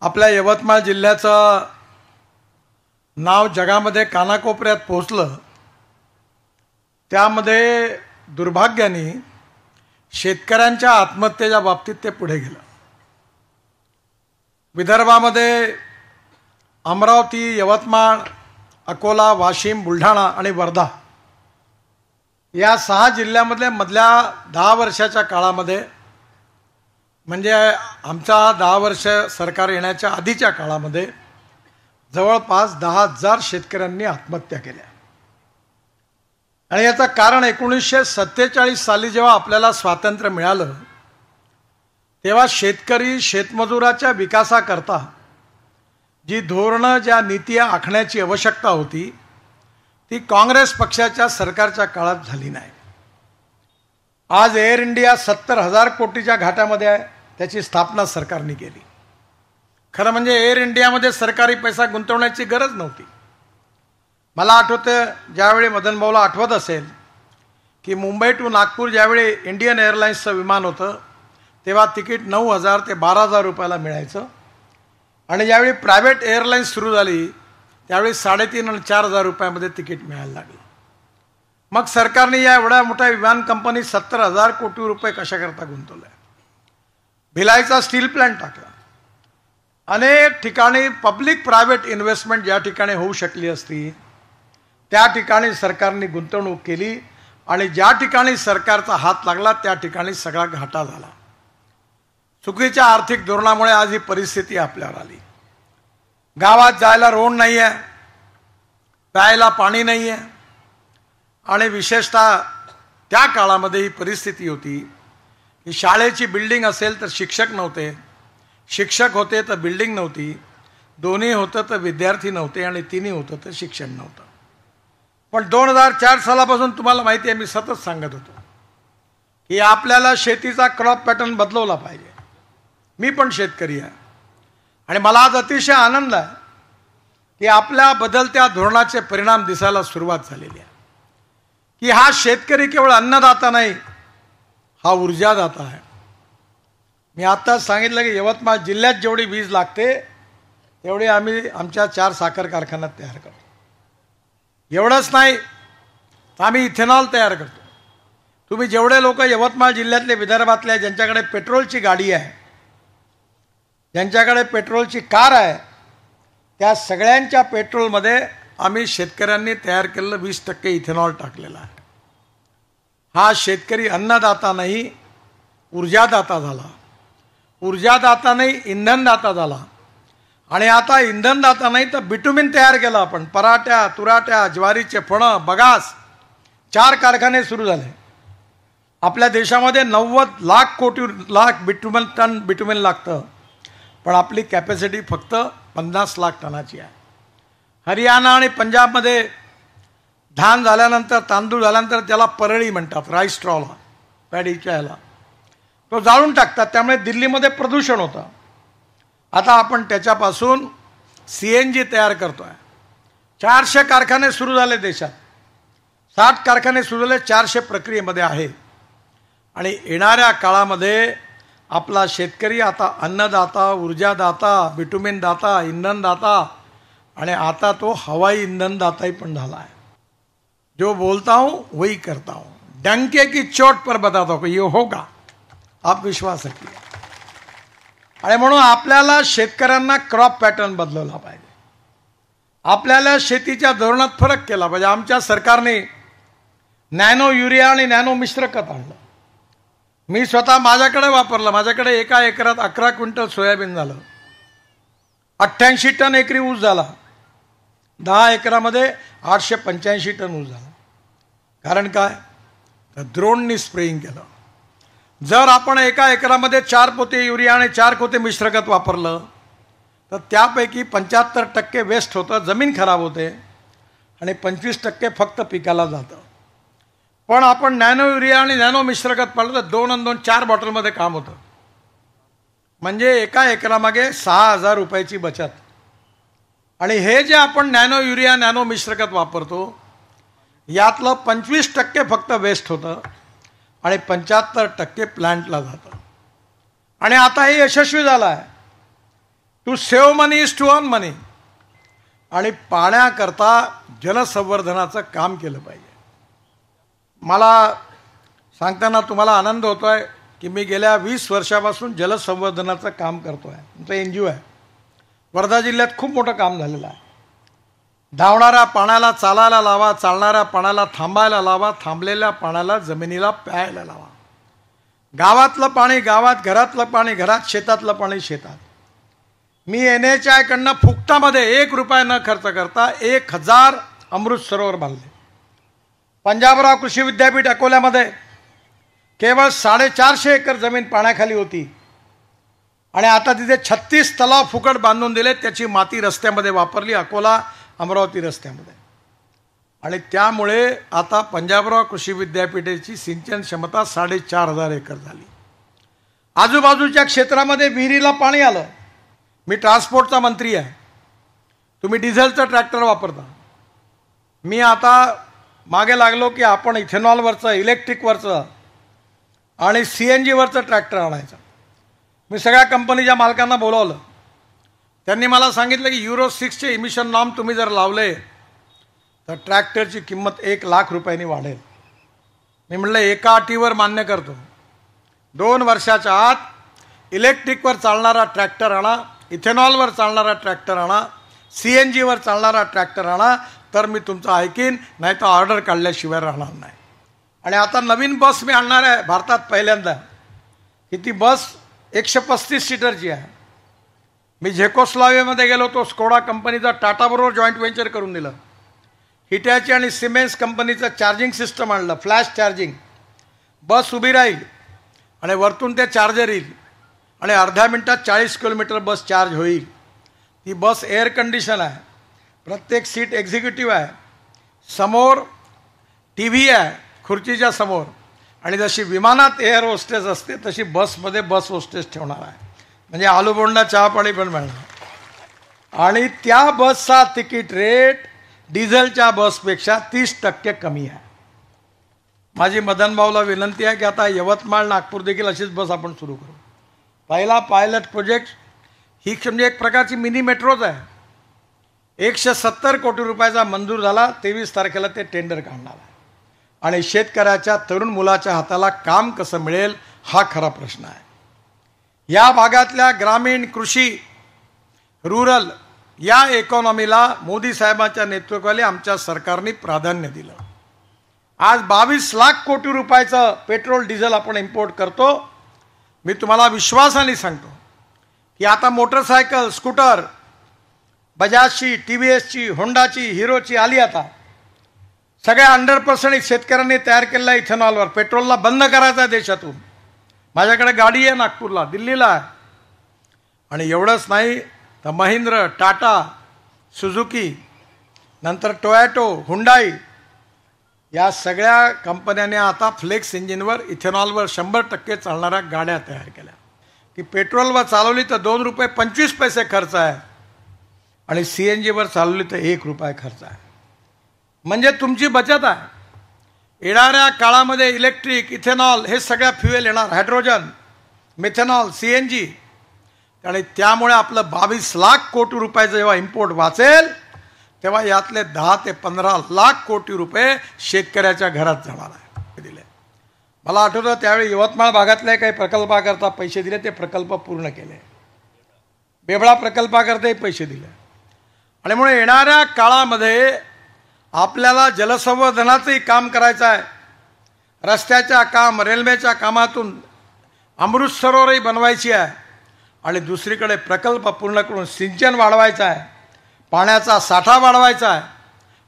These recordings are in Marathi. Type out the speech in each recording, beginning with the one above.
आपल्या यवतमाळ जिल्ह्याचं नाव जगामध्ये कानाकोपऱ्यात पोहोचलं। त्यामध्ये दुर्भाग्याने शेतकऱ्यांच्या आत्महत्येच्या बाबतीत ते पुढे गेलं। विदर्भामध्ये अमरावती, यवतमाळ, अकोला, वाशिम, बुलढाणा आणि वर्धा या 6 जिल्ह्यामध्ये मधल्या 10 वर्षाच्या काळामध्ये, म्हणजे आमचा 10 वर्ष सरकार येण्याच्या आधीच्या काळामध्ये जवळपास 10,000 शेतकऱ्यांनी आत्महत्या केल्या। आणि याचं कारण 1947 साली जेव्हा आपल्याला स्वातंत्र्य मिळालं तेव्हा शेतकरी शेतमजुराच्या विकासाकरता जी धोरणं, ज्या नीती आखण्याची आवश्यकता होती ती काँग्रेस पक्षाच्या सरकारच्या काळात झाली नाही। आज एअर इंडिया 70,000 कोटीच्या घाट्यामध्ये आहे। त्याची स्थापना सरकारने केली। खरं म्हणजे एअर इंडियामध्ये सरकारी पैसा गुंतवण्याची गरज नव्हती। मला आठवतं, ज्यावेळी मदन भाऊला आठवत असेल की मुंबई टू नागपूर ज्यावेळी इंडियन एअरलाइन्सचं विमान होतं तेव्हा तिकीट 9,000 ते 12,000 रुपयाला मिळायचं, आणि ज्यावेळी प्रायव्हेट एअरलाइन्स सुरू झाली त्यावेळी 3,500 आणि 4,000 रुपयामध्ये तिकीट मिळायला लागलं। मग सरकारने या एवढ्या मोठ्या विमान कंपनी 70,000 कोटी रुपये कशाकरता गुंतवले? भिलाईचा स्टील प्लांट टाकला। अनेक ठिकाणी पब्लिक प्रायव्हेट इन्व्हेस्टमेंट ज्या ठिकाणी होऊ शकली असती त्या ठिकाणी सरकारने गुंतवणूक केली, आणि ज्या ठिकाणी सरकारचा हात लागला त्या ठिकाणी सगळा घाटा झाला। चुकीच्या आर्थिक धोरणामुळे आज ही परिस्थिती आपल्यावर आली। गावात जायला रोड नाही आहे, प्यायला पाणी नाही आहे, आणि विशेषतः त्या काळामध्ये ही परिस्थिती होती की शाळेची बिल्डिंग असेल तर शिक्षक नव्हते, शिक्षक होते तर बिल्डिंग नव्हती, दोन्ही होतं तर विद्यार्थी नव्हते, आणि तिन्ही होतं तर शिक्षण नव्हतं। पण 2004 सालापासून तुम्हाला माहिती आहे, मी सतत सांगत होतो की आपल्याला शेतीचा क्रॉप पॅटर्न बदलवला पाहिजे। मी पण शेतकरी आहे आणि मला आज अतिशय आनंद आहे की आपल्या बदलत्या धोरणाचे परिणाम दिसायला सुरुवात झालेली आहे की हा शेतकरी केवळ अन्नदाता नाही, हा ऊर्जादाता आहे। मी आत्ताच सांगितलं की यवतमाळ जिल्ह्यात जेवढी वीज लागते तेवढी आम्ही आमच्या 4 साखर कारखान्यात तयार करतो। एवढंच नाही, आम्ही इथेनॉल तयार करतो। तुम्ही जेवढे लोक यवतमाळ जिल्ह्यातले, विदर्भातले ज्यांच्याकडे पेट्रोलची गाडी आहे, ज्यांच्याकडे पेट्रोलची कार आहे, त्या सगळ्यांच्या पेट्रोलमध्ये आम्ही शेतकऱ्यांनी तयार केलेलं 20% इथेनॉल टाकलेलं आहे। हा शेतकरी अन्नदाता नाही, ऊर्जादाता झाला। ऊर्जादाता नाही, इंधनदाता झाला। आणि आता इंधनदाता नाही तर बिटुमिन तयार केलं आपण। पराठ्या, तुराट्या, ज्वारीचे फणं, बगास 4 कारखाने सुरू झाले। आपल्या देशामध्ये 90 लाख बिटुमिन टन बिटुमिन लागतं, पण आपली कॅपॅसिटी फक्त 50 लाख टनाची आहे। हरियाणा आणि पंजाबमध्ये धान झाल्यानंतर, तांदूळ झाल्यानंतर त्याला परळी म्हणतात, राईस स्ट्रॉला, पॅडीच्या ह्याला तो जाळून टाकतात, त्यामुळे दिल्लीमध्ये प्रदूषण होतं। आता आपण त्याच्यापासून CNG तयार करतोय। 400 कारखाने सुरू झाले देशात, 60 कारखाने सुरू झाले, 400 प्रक्रियेमध्ये आहे। आणि येणाऱ्या काळामध्ये आपला शेतकरी आता अन्नदाता, ऊर्जादाता, बिटुमिन दाता, इंधनदाता, आणि आता तो हवाई इंधनदाताही पण झाला आहे। जो बोलता हूं वही करता हूं, डंके की चोट पर बताता हूं ये होगा, आप विश्वास रखिए। आणि म्हणून आपल्याला शेतकऱ्यांना क्रॉप पॅटर्न बदलवला पाहिजे। आपल्याला शेतीच्या धोरणात फरक केला पाहिजे। आमच्या सरकारने नॅनो युरिया आणि नॅनो मिश्र खत आणलं। मी स्वतः माझ्याकडे वापरलं। माझ्याकडे एका एकरात 11 क्विंटल सोयाबीन झालं, 88 टन एकरी ऊस झाला, 10 एकरामध्ये 885 टन ऊस झाला। कारण काय? तर ड्रोननी स्प्रेइंग केलं। जर आपण एका एकरामध्ये 4 पोते युरिया आणि 4 पोते मिश्रखत वापरलं तर त्यापैकी 75% वेस्ट होतं, जमीन खराब होते, आणि 25% फक्त पिकाला जातं। पण आपण नॅनो युरिया आणि नॅनो मिश्रखत पाळलं तर 2 आणि 2 4 बॉटलमध्ये काम होतं, म्हणजे एका एकरामागे 6,000 रुपयाची बचत। आणि हे जे आपण नॅनो युरिया नॅनो मिश्रखत वापरतो यातलं 25% फक्त वेस्ट होतं, आणि 75% प्लांटला जातं। आणि आता हे यशस्वी झालं आहे। To save money is to earn money. आणि पाण्याकरता जलसंवर्धनाचं काम केलं पाहिजे. मला सांगताना तुम्हाला आनंद होतो आहे की मी गेल्या 20 वर्षापासून जलसंवर्धनाचं काम करतो आहे. आमचं NGO आहे. वर्धा जिल्ह्यात खूप मोठं काम झालेलं आहे. धावणाऱ्या पाण्याला चालायला लावा, चालणाऱ्या पाण्याला थांबायला लावा, थांबलेल्या पाण्याला जमिनीला प्यायला लावा. गावातलं पाणी गावात, घरातलं पाणी घरात, शेतातलं पाणी शेतात. मी NHI कडनं फुकटामध्ये 1 रुपया न खर्च करता 1000 अमृत सरोवर बांधले. पंजाबराव कृषी विद्यापीठ अकोल्यामध्ये केवळ 450 एकर जमीन पाण्याखाली होती आणि आता तिथे 36 तलाव फुकट बांधून दिले. त्याची माती रस्त्यामध्ये वापरली, अकोला अमरावती रस्त्यामध्ये. आणि त्यामुळे आता पंजाबराव कृषी विद्यापीठाची सिंचन क्षमता 4500 एकर झाली. आजूबाजूच्या क्षेत्रामध्ये विहिरीला पाणी आलं. मी ट्रान्सपोर्टचा मंत्री आहे. तुम्ही डिझेलचं ट्रॅक्टर वापरता. मी आता मागे लागलो की आपण इथेनॉलवरचं, इलेक्ट्रिकवरचं आणि CNGवरचं ट्रॅक्टर आणायचं. मी सगळ्या कंपनीच्या मालकांना बोलावलं. त्यांनी मला सांगितलं की Euro 6चे इमिशन नॉर्म तुम्ही जर लावले तर ट्रॅक्टरची किंमत 1 लाख रुपयांनी वाढेल. मी म्हटलं एका अटीवर मान्य करतो. 2 वर्षाच्या आत इलेक्ट्रिकवर चालणारा ट्रॅक्टर आणा, इथेनॉलवर चालणारा ट्रॅक्टर आणा, CNGवर चालणारा ट्रॅक्टर आणा, तर मी तुमचं ऐकीन, नाही तर ऑर्डर काढल्याशिवाय राहणार नाही. आणि आता नवीन बस मी आणणार आहे भारतात पहिल्यांदा की ती बस 135 सीटरची आहे. मी झेकोस्लोवाकियामध्ये गेलो तो स्कोडा कंपनीचा टाटाबरोबर जॉईंट व्हेंचर करून दिलं. हिटॅची आणि सिमेन्स कंपनीचं चार्जिंग सिस्टम आणलं, फ्लॅश चार्जिंग. बस उभी राहील आणि वरतून ते चार्जर येईल आणि अर्ध्या मिनटात 40 किलोमीटर बस चार्ज होईल. ती बस एअर कंडिशन आहे, प्रत्येक सीट एक्झिक्युटिव्ह आहे, समोर TV आहे खुर्चीच्या समोर. आणि जशी विमानात एअर होस्टेस असते तशी बसमध्ये बस होस्टेस ठेवणार आहे. म्हणजे आलूबोंडा चहा पाणी पण मिळणार. आणि त्या बसचा तिकीट रेट डिझेलच्या बसपेक्षा 30% कमी आहे. माझी मदन भाऊला विनंती आहे की आता यवतमाळ नागपूर देखील अशीच बस आपण सुरू करू. पहिला पायलट प्रोजेक्ट ही म्हणजे एक प्रकारची मिनी मेट्रोच आहे. 170 कोटी रुपयाचा मंजूर झाला. 23 तारखेला ते टेंडर काढणार आहे. आणि शेतकऱ्याच्या तरुण मुलाच्या हाताला काम कसं मिळेल हा खरा प्रश्न आहे. या भागातल्या ग्रामीण कृषी रुरल या इकॉनॉमीला मोदी साहेबांच्या नेतृत्वाखाली आमच्या सरकारने प्राधान्य दिलं. आज 22 लाख कोटी रुपयाचं पेट्रोल डिझेल आपण इम्पोर्ट करतो. मी तुम्हाला विश्वासाने सांगतो की आता मोटरसायकल, स्कूटर बजाजची, TVSची, होंडाची, हिरोची आली. आता सगळ्या 100% शेतकऱ्यांनी तयार केलेल्या इथेनॉलवर. पेट्रोलला बंद करायचं आहे देशातून. माझ्याकडे गाडी आहे नागपूरला, दिल्लीला आहे. आणि एवढंच नाही तर महिंद्र, टाटा, सुझुकी, नंतर टोयॅटो, हुंडाई या सगळ्या कंपन्यांनी आता फ्लेक्स इंजिनवर, इथेनॉलवर 100% चालणाऱ्या गाड्या तयार केल्या. की पेट्रोलवर चालवली तर 2 रुपये 25 पैसे खर्च आहे आणि CNGवर चालवली तर 1 रुपया खर्च आहे. म्हणजे तुमची बचत आहे. येणाऱ्या काळामध्ये इलेक्ट्रिक, इथेनॉल हे सगळ्या फ्युएल येणार, हायड्रोजन, मिथेनॉल, CNG. आणि त्यामुळे आपलं 22 लाख कोटी रुपयाचं जेव्हा इम्पोर्ट वाचेल तेव्हा यातले 10 ते 15 लाख कोटी रुपये शेतकऱ्याच्या घरात जाणार आहे. दिले. मला आठवतं त्यावेळी यवतमाळ भागातल्या काही प्रकल्पाकरता पैसे दिले, ते प्रकल्प पूर्ण केले. बेबळा प्रकल्पाकरताही पैसे दिले. आणि म्हणून येणाऱ्या काळामध्ये आपल्याला जलसंवर्धनाचंही काम करायचं आहे. रस्त्याच्या काम, रेल्वेच्या कामातून अमृत सरोवरही बनवायची आहे. आणि दुसरीकडे प्रकल्प पूर्ण करून सिंचन वाढवायचं आहे, पाण्याचा साठा वाढवायचा आहे.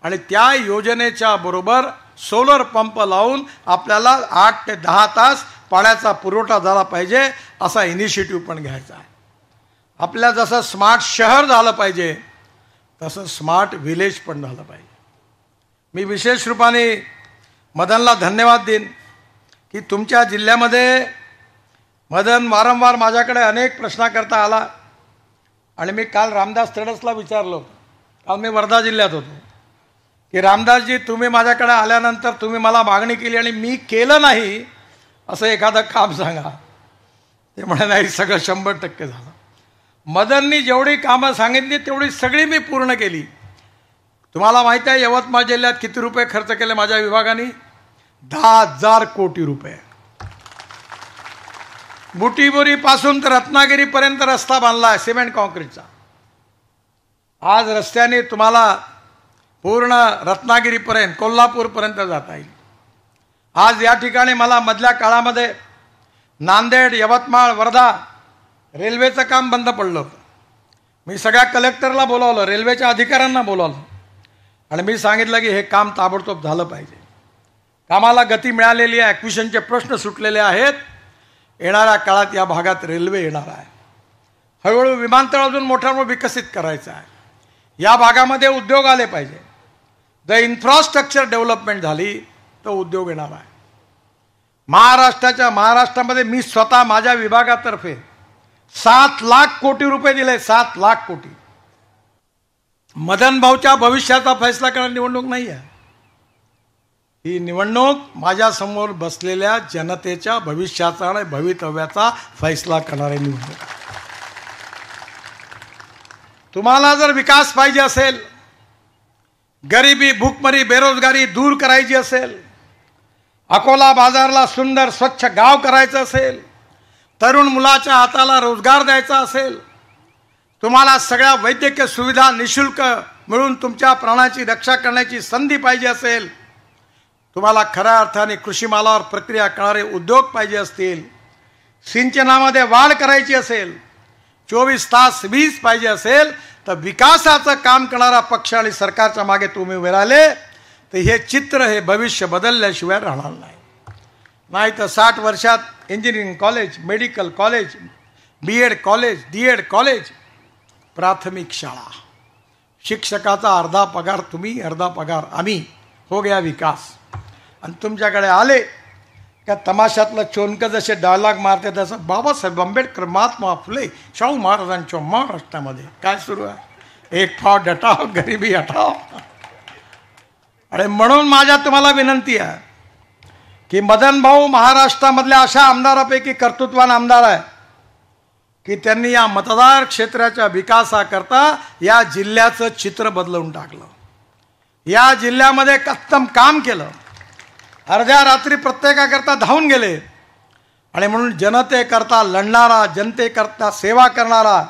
आणि त्या योजनेच्या बरोबर सोलर पंप लावून आपल्याला 8 ते 10 तास पाण्याचा पुरवठा झाला पाहिजे असा इनिशिएटिव्ह पण घ्यायचा आहे. आपल्या जसं स्मार्ट शहर झालं पाहिजे तसं स्मार्ट विलेज पण झालं पाहिजे. मी विशेष रूपाने मदनला धन्यवाद देईन की तुमच्या जिल्ह्यामध्ये मदन वारंवार माझ्याकडे अनेक प्रश्नाकरता आला. आणि मी काल रामदास तडसला विचारलो, काल मी वर्धा जिल्ह्यात होतो, की रामदासजी तुम्ही माझ्याकडे आल्यानंतर तुम्ही मला मागणी केली आणि मी केलं नाही असं एखादं काम सांगा. ते म्हणे नाही, सगळं 100% झालं. मदननी जेवढी कामं सांगितली तेवढी सगळी मी पूर्ण केली. तुम्हाला माहिती आहे यवतमाळ जिल्ह्यात किती रुपये खर्च केले माझ्या विभागाने? 10,000 कोटी रुपये. बुटीबोरी पासून तर रत्नागिरीपर्यंत रस्ता बांधला आहे सिमेंट कॉन्क्रीटचा. आज रस्त्याने तुम्हाला पूर्ण रत्नागिरीपर्यंत कोल्हापूरपर्यंत जाता येईल. आज या ठिकाणी मला मधल्या काळामध्ये नांदेड, यवतमाळ, वर्धा रेल्वेचं काम बंद पडलं होतं. मी सगळ्या कलेक्टरला बोलावलं, रेल्वेच्या अधिकाऱ्यांना बोलावलं आणि मी सांगितलं की हे काम ताबडतोब झालं पाहिजे. कामाला गती मिळालेली आहे, ॲक्विशनचे प्रश्न सुटलेले आहेत. येणाऱ्या काळात या भागात रेल्वे येणार आहे. हळूहळू विमानतळ अजून मोठा विकसित करायचं आहे. या भागामध्ये उद्योग आले पाहिजे. जर इन्फ्रास्ट्रक्चर डेव्हलपमेंट झाली तर उद्योग येणार आहे. महाराष्ट्रामध्ये मी स्वतः माझ्या विभागातर्फे 7 लाख कोटी रुपये दिले. 7 लाख कोटी. मदन भाऊच्या भविष्याचा फैसला करणारी निवडणूक नाही आहे ही. निवडणूक माझ्यासमोर बसलेल्या जनतेच्या भविष्याचा आणि भवितव्याचा फैसला करणारी निवडणूक आहे. तुम्हाला जर विकास पाहिजे असेल, गरिबी, भूकमरी, बेरोजगारी दूर करायची असेल, अकोला बाजारला सुंदर स्वच्छ गाव करायचं असेल, तरुण मुलाच्या हाताला रोजगार द्यायचा असेल, तुम्हाला सगळ्या वैद्यकीय सुविधा निशुल्क मिळून तुमच्या प्राणाची रक्षा करण्याची संधी पाहिजे असेल, तुम्हाला खऱ्या अर्थाने कृषी मालावर प्रक्रिया करणारे उद्योग पाहिजे असतील, सिंचनामध्ये वाढ करायची असेल, 24 तास वीज पाहिजे असेल, तर विकासाचं काम करणारा पक्ष आणि सरकारच्या मागे तुम्ही उभे राहिले तर हे चित्र, हे भविष्य बदलल्याशिवाय राहणार नाही. नाही तर 60 वर्षात engineering college, medical college, BEd college, DEd college, प्राथमिक शाळा, शिक्षकाचा अर्धा पगार तुम्ही, अर्धा पगार आम्ही, हो गया विकास. आणि तुमच्याकडे आले का तमाशातलं चोनकं जसे डायलॉग मारते तसं बाबासाहेब आंबेडकर, महात्मा फुले, शाहू महाराजांच्या महाराष्ट्रामध्ये काय सुरू आहे? एक पाव डटाव, गरिबी हटाव. आणि म्हणून माझ्या तुम्हाला विनंती आहे की मदन भाऊ महाराष्ट्रामधल्या अशा आमदारापैकी कर्तृत्वान आमदार आहे की त्यांनी या मतदार क्षेत्राच्या विकासाकरता या जिल्ह्याचं चित्र बदलवून टाकलं. या जिल्ह्यामध्ये उत्तम काम केलं. अर्ध्या रात्री प्रत्येकाकरता धावून गेले. आणि म्हणून जनतेकरता लढणारा, जनतेकरता सेवा करणारा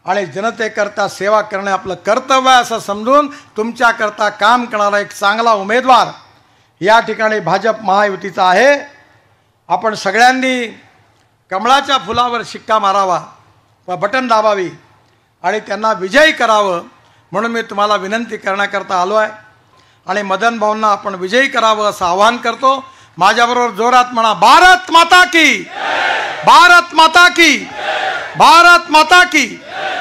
आणि जनतेकरता सेवा करणे आपलं कर्तव्य आहे असं समजून तुमच्याकरता काम करणारा एक चांगला उमेदवार या ठिकाणी भाजप महायुतीचा आहे. आपण सगळ्यांनी कमळाच्या फुलावर शिक्का मारावा, बटन दाबावी आणि त्यांना विजयी करावं म्हणून मी तुम्हाला विनंती करण्याकरता आलो आहे. आणि मदन भाऊंना आपण विजयी करावं असं आवाहन करतो. माझ्याबरोबर जोरात म्हणा, भारत माता की, भारत माता की, भारत माता की.